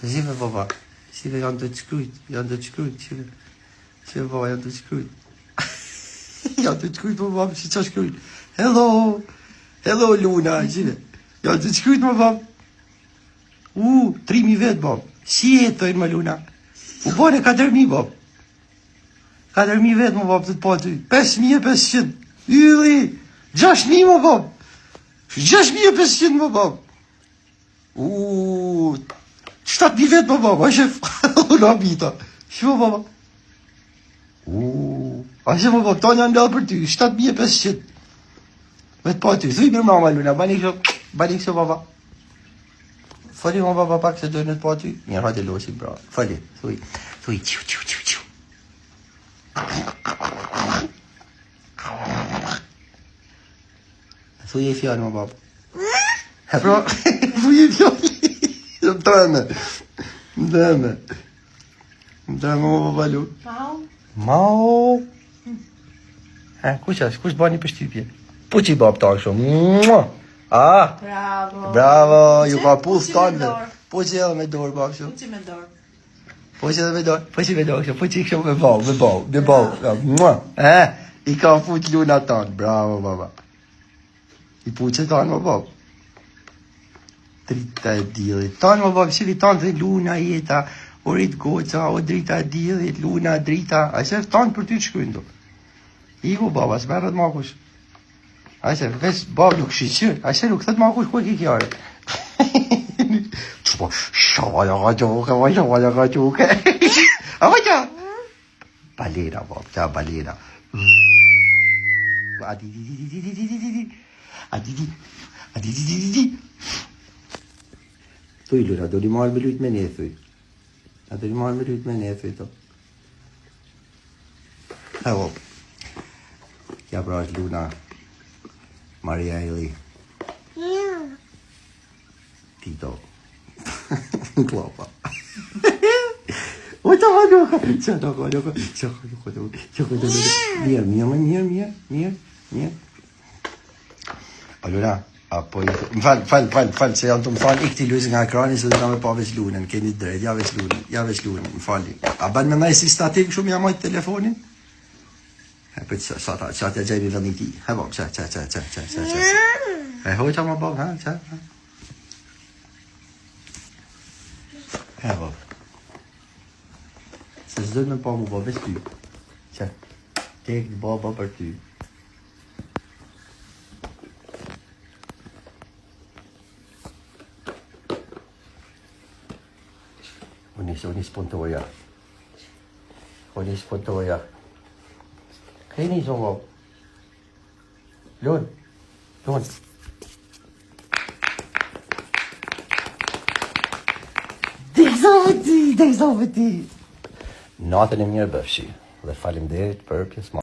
Shive baba. Shive janë të shkrujt. Shive baba janë të shkrujt. Janë të shkrujt baba, si qa shkrujt. Hello Luna, shive. Janë të shkrujt baba. 3.000 vetë baba. Si e thojnë më Luna? U bane 4.000 baba. 4.000 vetë më baba të pa ty. 5.500. Ylli. 6.000 më baba. 6.500 më baba. 7.000 vetë më baba. Shef. Unë abita. Shmo baba. Ashe më baba. Ta një ndalë për ty. 7.500. Vetë pa ty. Thuj mirë mama Luna. Bani kësho baba. Fali më baba pak se dojnë të pa ty. Një hajde losi bra. Fali. Thuj. Qiu. Thuj e fjallë më baba. E pra. Thuj e fjallë. Mdëme më baba Lu. Mau. Kush bani për shtypje? Po që i bab ta shumë. Bravo, ju ka pull standë. Po që edhe me dorë, bab shumë. Po që edhe me dorë, po që i kështu me bau. I ka fut Luna tanë, bravo baba. I puqe tanë më bab. Drita e dilit. Tanë më bab, shili tanë dhe Luna jeta, o rrit goca, o drita e dilit, Luna, drita. A shef tanë për ty të shkujnë do. Iku baba, s'merët ma kush. Ajse, veç bab nuk shqyqyr. Ajse, nuk thët ma kush ku e ki kjare. Qëpo, shavala ka quke. Ama qa? Balera, bab, qa balera. Adidi. Thuj, Luna, do li marrë me lujt me ne, thuj. A do li marrë me lujt me ne, thuj, to. Evo. Kja pra është Luna. Maria Eli. Tito. Klapa. Oj, qa ka Mirë. Allora, fal, se janë të më falë, ikti lujës nga ekrani, se dhe nga me pa veç Lunën, keni drejt, ja veç Lunën, më fali. A ban me najsi statik shumë, ja majtë telefonin? E për që atë e gjejmi vendin ti. He bab, që. E hoj qa ma bab, që. He bab. Se zdojnë me pa mu bab, veç ty. Që. Tek baba për ty. Unë spontoja. Keni zonë bab. Lun. Dek zovë ti. Natën e mirë bëfshi. Dhe falim derit për pjesë